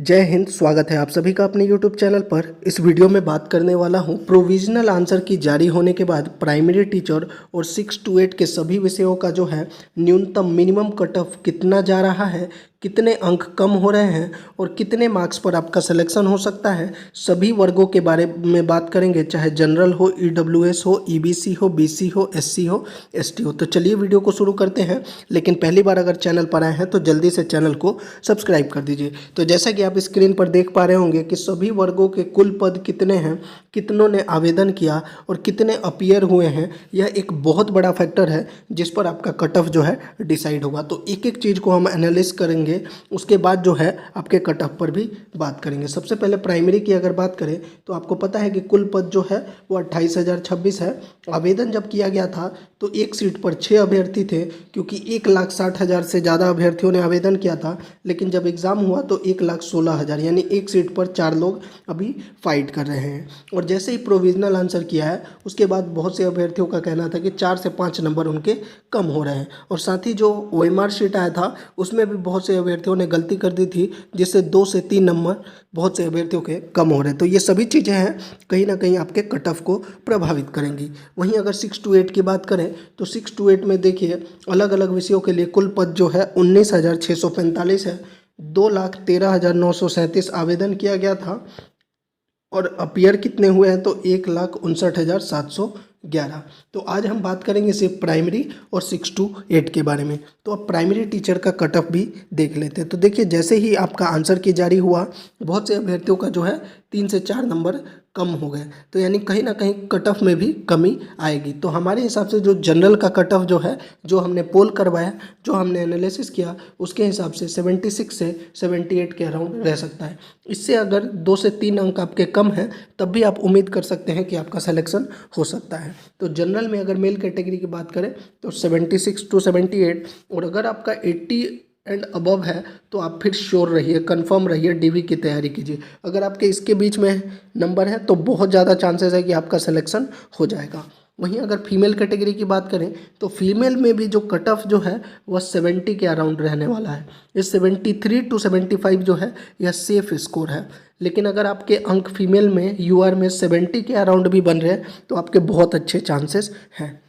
जय हिंद। स्वागत है आप सभी का अपने YouTube चैनल पर। इस वीडियो में बात करने वाला हूं प्रोविजनल आंसर की जारी होने के बाद प्राइमरी टीचर और 6 to 8 के सभी विषयों का जो है न्यूनतम मिनिमम कट ऑफ कितना जा रहा है, कितने अंक कम हो रहे हैं और कितने मार्क्स पर आपका सिलेक्शन हो सकता है, सभी वर्गों के बारे में बात करेंगे, चाहे जनरल हो, EWS हो, EBC हो, BC हो, SC हो, ST हो। तो चलिए वीडियो को शुरू करते हैं। लेकिन पहली बार अगर चैनल पर आए हैं तो जल्दी से चैनल को सब्सक्राइब कर दीजिए। तो जैसा कि आप स्क्रीन पर देख पा रहे होंगे कि सभी वर्गों के कुल पद कितने हैं, कितनों ने आवेदन किया और कितने अपीयर हुए हैं, यह एक बहुत बड़ा फैक्टर है जिस पर आपका कट ऑफ जो है डिसाइड होगा। तो एक एक चीज़ को हम एनालिस करेंगे, उसके बाद जो है आपके कट ऑफ पर भी बात करेंगे। सबसे पहले प्राइमरी की अगर बात करें तो आपको पता है कि कुल पद जो है वो 28,026 है। आवेदन जब किया गया था तो एक सीट पर 6 अभ्यर्थी थे, क्योंकि 1,60,000 से ज़्यादा अभ्यर्थियों ने आवेदन किया था। लेकिन जब एग्ज़ाम हुआ तो 1,16,000, यानी एक सीट पर 4 लोग अभी फाइट कर रहे हैं। और जैसे ही प्रोविजनल आंसर किया है उसके बाद बहुत से अभ्यर्थियों का कहना था कि 4 से 5 नंबर उनके कम हो रहे हैं। और साथ ही जो OMR शीट आया था उसमें भी बहुत से अभ्यर्थियों ने गलती कर दी थी, जिससे 2 से 3 नंबर बहुत से अभ्यर्थियों के कम हो रहे हैं। तो ये सभी चीज़ें हैं कहीं ना कहीं आपके कट ऑफ को प्रभावित करेंगी। वहीं अगर 6 to 8 की बात करें तो 6 to 8 में देखिए अलग अलग विषयों के लिए कुल पद जो है 19,645 है। 2,13,937 आवेदन किया गया था और अपीयर कितने हुए हैं तो 1,59,711। तो आज हम बात करेंगे सिर्फ प्राइमरी और 6 to 8 के बारे में। तो अब प्राइमरी टीचर का कट ऑफ भी देख लेते हैं। तो देखिए जैसे ही आपका आंसर की जारी हुआ बहुत से अभ्यर्थियों का जो है 3 से 4 नंबर कम हो गए, तो यानी कहीं ना कहीं कट ऑफ में भी कमी आएगी। तो हमारे हिसाब से जो जनरल का कट ऑफ जो है, जो हमने पोल करवाया, जो हमने एनालिसिस किया, उसके हिसाब से 76 से 78 के अराउंड रह सकता है। इससे अगर 2 से 3 अंक आपके कम हैं तब भी आप उम्मीद कर सकते हैं कि आपका सिलेक्शन हो सकता है। तो जनरल में अगर मेल कैटेगरी की बात करें तो 76 to 78, और अगर आपका 80 एंड अबव है तो आप फिर श्योर रहिए, कंफर्म रहिए, DV की तैयारी कीजिए। अगर आपके इसके बीच में नंबर है तो बहुत ज़्यादा चांसेस है कि आपका सिलेक्शन हो जाएगा। वहीं अगर फीमेल कैटेगरी की बात करें तो फीमेल में भी जो कट ऑफ जो है वह 70 के अराउंड रहने वाला है। ये 73 to 75 जो है यह सेफ स्कोर है। लेकिन अगर आपके अंक फीमेल में UR में 70 के अराउंड भी बन रहे हैं तो आपके बहुत अच्छे चांसेस हैं।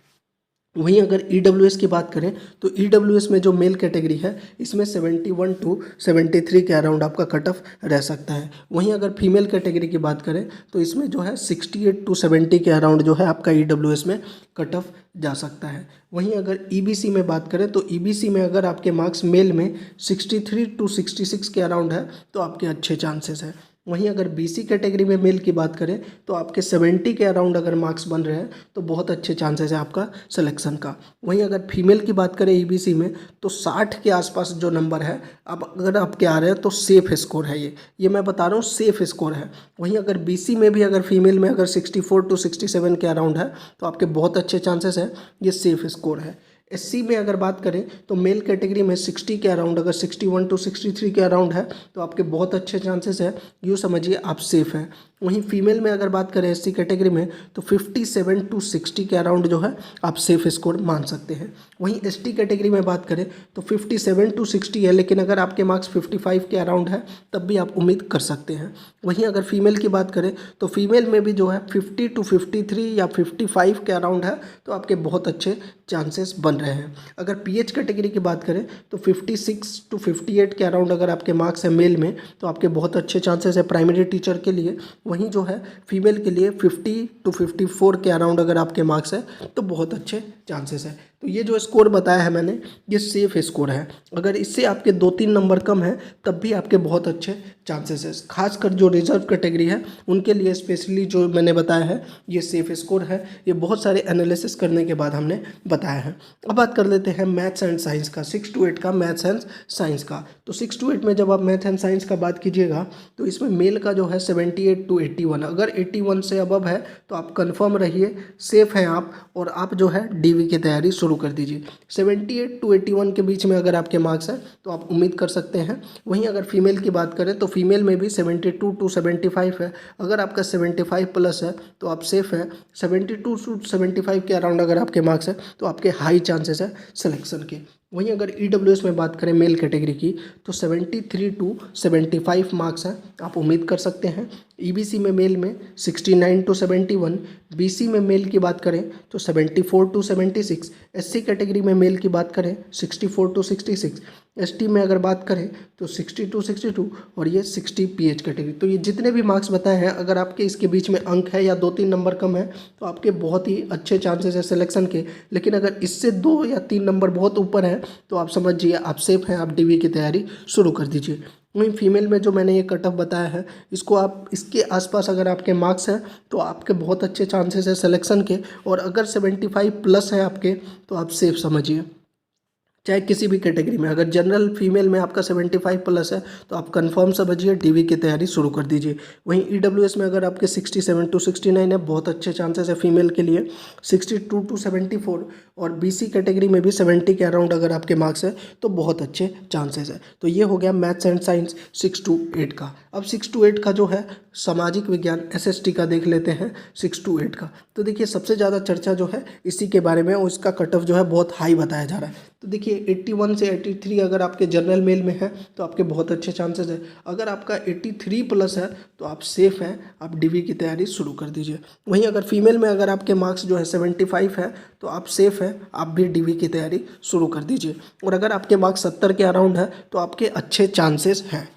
वहीं अगर EWS की बात करें तो EWS में जो मेल कैटेगरी है इसमें 71 to 73 के अराउंड आपका कट ऑफ रह सकता है। वहीं अगर फीमेल कैटेगरी की बात करें तो इसमें जो है 68 to 70 के अराउंड जो है आपका EWS में कट ऑफ जा सकता है। वहीं अगर EBC में बात करें तो EBC में अगर आपके मार्क्स मेल में 63 to 66 के अराउंड है तो आपके अच्छे चांसेस हैं। वहीं अगर BC कैटेगरी में मेल की बात करें तो आपके 70 के अराउंड अगर मार्क्स बन रहे हैं तो बहुत अच्छे चांसेस है आपका सिलेक्शन का। वहीं अगर फीमेल की बात करें EBC में तो 60 के आसपास जो नंबर है अब अगर आपके आ रहे हैं तो सेफ स्कोर है। ये मैं बता रहा हूँ, सेफ स्कोर है। वहीं अगर BC में भी अगर फीमेल में अगर 64 to 67 के अराउंड है तो आपके बहुत अच्छे चांसेस है, ये सेफ स्कोर है। SC में अगर बात करें तो मेल कैटेगरी में 60 के अराउंड अगर 61 to 63 के अराउंड है तो आपके बहुत अच्छे चांसेस है, यूँ समझिए आप सेफ हैं। वहीं फीमेल में अगर बात करें SC कैटेगरी में तो 57 to 60 के अराउंड जो है आप सेफ स्कोर मान सकते हैं। वहीं ST कैटेगरी में बात करें तो 57 to 60 है, लेकिन अगर आपके मार्क्स 55 के अराउंड है तब भी आप उम्मीद कर सकते हैं। वहीं अगर फीमेल की बात करें तो फीमेल में भी जो है 50 to 53 या 55 के अराउंड है तो आपके बहुत अच्छे चांसेस बन रहे हैं। अगर PH कैटेगरी की बात करें तो 56 to 58 के अराउंड अगर आपके मार्क्स है मेल में तो आपके बहुत अच्छे चांसेस है प्राइमरी टीचर के लिए। वहीं जो है फीमेल के लिए 50 to 54 के अराउंड अगर आपके मार्क्स है तो बहुत अच्छे चांसेस है। तो ये जो स्कोर बताया है मैंने, ये सेफ स्कोर है। अगर इससे आपके 2-3 नंबर कम है तब भी आपके बहुत अच्छे चांसेस है। खासकर जो रिजर्व कैटेगरी है उनके लिए स्पेशली जो मैंने बताया है ये सेफ स्कोर है। ये बहुत सारे एनालिसिस करने के बाद हमने बताया है। अब बात कर लेते हैं मैथ्स एंड साइंस का, 6 to 8 का मैथ्स एंड साइंस का। तो 6 to 8 में जब आप मैथ एंड साइंस का बात कीजिएगा तो इसमें मेल का जो है 78 to 81, अगर 81 से अबव है तो आप कंफर्म रहिए, सेफ हैं आप, और आप जो है DV की तैयारी शुरू कर दीजिए। 78 to 81 के बीच में अगर आपके मार्क्स हैं तो आप उम्मीद कर सकते हैं। वहीं अगर फीमेल की बात करें तो फीमेल में भी 72 to 75 है, अगर आपका 75 प्लस है तो आप सेफ हैं। 72 to 75 के अराउंड अगर आपके मार्क्स है तो आपके हाई चांसेस है सिलेक्शन के। वहीं अगर ईडब्ल्यूएस में बात करें मेल कैटेगरी की तो 73 टू 75 मार्क्स हैं, आप उम्मीद कर सकते हैं। ईबीसी में मेल में 69 टू 71, बीसी में मेल की बात करें तो 74 टू 76, एससी कैटेगरी में मेल की बात करें 64 टू 66, एसटी में अगर बात करें तो 60 टू 62 और ये 60 पीएच कैटेगरी। तो ये जितने भी मार्क्स बताए हैं, अगर आपके इसके बीच में अंक है या 2-3 नंबर कम है तो आपके बहुत ही अच्छे चांसेस है सिलेक्शन के। लेकिन अगर इससे 2 या 3 नंबर बहुत ऊपर है तो आप समझिए आप सेफ हैं, आप डीवी की तैयारी शुरू कर दीजिए। वहीं फीमेल में जो मैंने ये कट ऑफ बताया है, इसको आप इसके आसपास अगर आपके मार्क्स हैं तो आपके बहुत अच्छे चांसेस है सिलेक्शन के। और अगर 75 प्लस है आपके तो आप सेफ समझिए, चाहे किसी भी कैटेगरी में। अगर जनरल फीमेल में आपका 75 प्लस है तो आप कंफर्म समझिए डीवी की तैयारी शुरू कर दीजिए। वहीं ईडब्ल्यूएस में अगर आपके 67 टू 69 है, बहुत अच्छे चांसेस है फीमेल के लिए। 62 टू 74 और बीसी कैटेगरी में भी 70 के अराउंड अगर आपके मार्क्स है तो बहुत अच्छे चांसेस है। तो ये हो गया मैथ्स एंड साइंस 6 टू 8 का। अब 6 टू 8 का जो है सामाजिक विज्ञान एसएसटी का देख लेते हैं 6 टू 8 का। तो देखिए सबसे ज़्यादा चर्चा जो है इसी के बारे में और इसका कट ऑफ जो है बहुत हाई बताया जा रहा है। तो देखिए 81 से 83 अगर आपके जनरल मेल में है तो आपके बहुत अच्छे चांसेस है। अगर आपका 83 प्लस है तो आप सेफ हैं, आप डीवी की तैयारी शुरू कर दीजिए। वहीं अगर फीमेल में अगर आपके मार्क्स जो है 75 है तो आप सेफ हैं, आप भी डीवी की तैयारी शुरू कर दीजिए। और अगर आपके मार्क्स 70 के अराउंड है तो आपके अच्छे चांसेस हैं।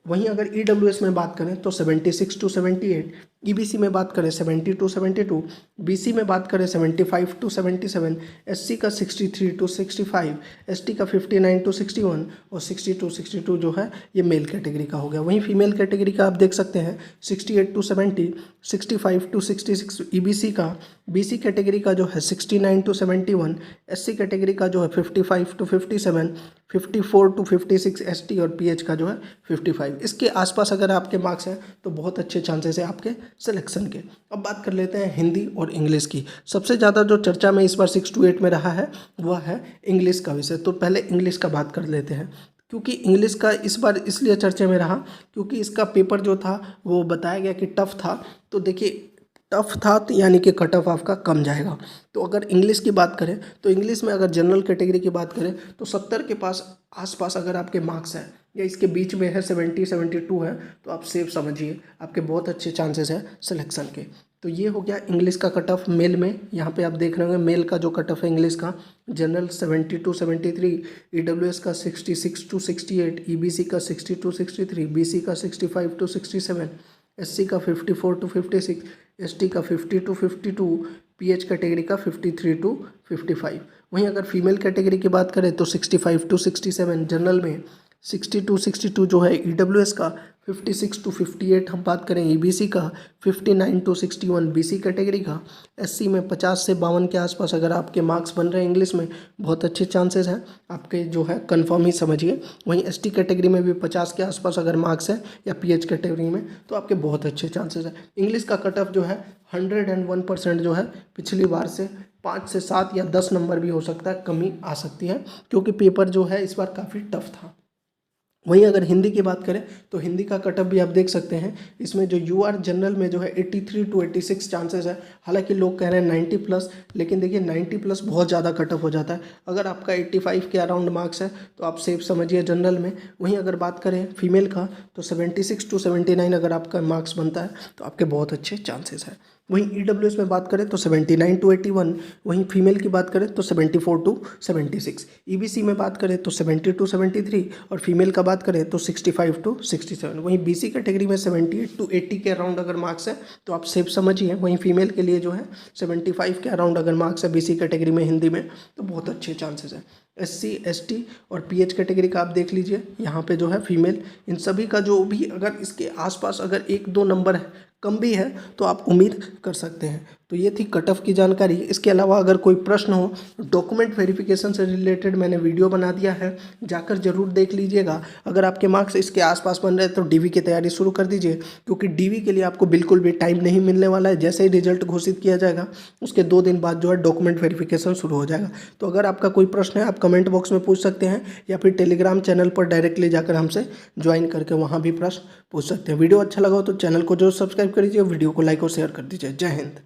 वहीं अगर ईडब्ल्यूएस में बात करें तो 76 टू 78, ईबीसी में बात करें 70 टू 72, बीसी में बात करें 75 टू 77, एससी का 63 टू 65, एसटी का 59 टू 61 और 60 टू 62 जो है ये मेल कैटेगरी का हो गया। वहीं फीमेल कैटेगरी का आप देख सकते हैं 68 टू 70, 65 टू 66 ईबीसी का, बीसी कैटेगरी का जो है 69 टू 71, एससी कैटेगरी का जो है 55 टू 57, 54 टू 56 एसटी और पीएच का जो है 55। इसके आसपास अगर आपके मार्क्स हैं तो बहुत अच्छे चांसेस है आपके सिलेक्शन के। अब बात कर लेते हैं हिंदी और इंग्लिश की। सबसे ज़्यादा जो चर्चा में इस बार 6 टू 8 में रहा है वह है इंग्लिश का विषय। तो पहले इंग्लिश का बात कर लेते हैं, क्योंकि इंग्लिश का इस बार इसलिए चर्चा में रहा क्योंकि इसका पेपर जो था वो बताया गया कि टफ था। तो देखिए टफ था तो यानी कि कट ऑफ आपका कम जाएगा। तो अगर इंग्लिश की बात करें तो इंग्लिश में अगर जनरल कैटेगरी की बात करें तो 70 के पास आसपास अगर आपके मार्क्स हैं या इसके बीच में है 70 72 है तो आप सेफ समझिए, आपके बहुत अच्छे चांसेस हैं सिलेक्शन के। तो ये हो गया इंग्लिश का कट ऑफ मेल में। यहाँ पे आप देख रहे होंगे मेल का जो कट ऑफ है इंग्लिश का, जनरल 70 टू 73, ईडब्ल्यूएस का 66 टू 68, ईबीसी का 60 टू 63, बीसी का 65 टू 67, एससी का 54 टू 56, एसटी का 50 टू 52, पीएच कैटेगरी का 53 टू 55। वहीं अगर फीमेल कैटेगरी की बात करें तो 65 टू 67 जनरल में, 60 टू 62 जो है ईडब्ल्यूएस का, 56 टू 58 हम बात करें ईबीसी का, 59 टू 61 बीसी कैटेगरी का, एससी में 50 से 52 के आसपास अगर आपके मार्क्स बन रहे हैं इंग्लिश में बहुत अच्छे चांसेस हैं आपके जो है कंफर्म ही समझिए। वहीं एसटी कैटेगरी में भी 50 के आसपास अगर मार्क्स हैं या पीएच कैटेगरी में तो आपके बहुत अच्छे चांसेस हैं। इंग्लिश का कट ऑफ जो है 101% जो है पिछली बार से 5 से 7 या 10 नंबर भी हो सकता है, कमी आ सकती है क्योंकि पेपर जो है इस बार काफ़ी टफ था। वहीं अगर हिंदी की बात करें तो हिंदी का कट ऑफ भी आप देख सकते हैं, इसमें जो यूआर जनरल में जो है 83 टू 86 चांसेस है। हालांकि लोग कह रहे हैं 90 प्लस, लेकिन देखिए 90 प्लस बहुत ज़्यादा कट ऑफ हो जाता है। अगर आपका 85 के अराउंड मार्क्स है तो आप सेफ समझिए जनरल में। वहीं अगर बात करें फीमेल का तो 76 टू 79 अगर आपका मार्क्स बनता है तो आपके बहुत अच्छे चांसेस है। वहीं ईडब्ल्यूएस में बात करें तो 79 टू 81, वहीं फीमेल की बात करें तो 74 टू 76, ईबीसी में बात करें तो 70 टू 73 और फीमेल का बात करें तो 65 टू 67। वहीं बीसी कैटेगरी में 78 टू 80 के अराउंड अगर मार्क्स है तो आप सेफ समझिए। वहीं फीमेल के लिए जो है 75 के अराउंड अगर मार्क्स है बीसी कैटेगरी में हिंदी में तो बहुत अच्छे चांसेस हैं। एससी एसटी और पीएच कैटेगरी का आप देख लीजिए, यहाँ पे जो है फीमेल इन सभी का जो भी अगर इसके आसपास अगर 1-2 नंबर है कम भी है तो आप उम्मीद कर सकते हैं। तो ये थी कट ऑफ की जानकारी। इसके अलावा अगर कोई प्रश्न हो डॉक्यूमेंट वेरिफिकेशन से रिलेटेड मैंने वीडियो बना दिया है, जाकर जरूर देख लीजिएगा। अगर आपके मार्क्स इसके आसपास बन रहे हैं तो डीवी की तैयारी शुरू कर दीजिए, क्योंकि डीवी के लिए आपको बिल्कुल भी टाइम नहीं मिलने वाला है। जैसे ही रिजल्ट घोषित किया जाएगा उसके 2 दिन बाद जो है डॉक्यूमेंट वेरिफिकेशन शुरू हो जाएगा। तो अगर आपका कोई प्रश्न है आप कमेंट बॉक्स में पूछ सकते हैं या फिर टेलीग्राम चैनल पर डायरेक्टली जाकर हमसे ज्वाइन करके वहाँ भी प्रश्न पूछ सकते हैं। वीडियो अच्छा लगा हो तो चैनल को जरूर सब्सक्राइब कर लीजिए, वीडियो को लाइक और शेयर कर दीजिए। जय हिंद।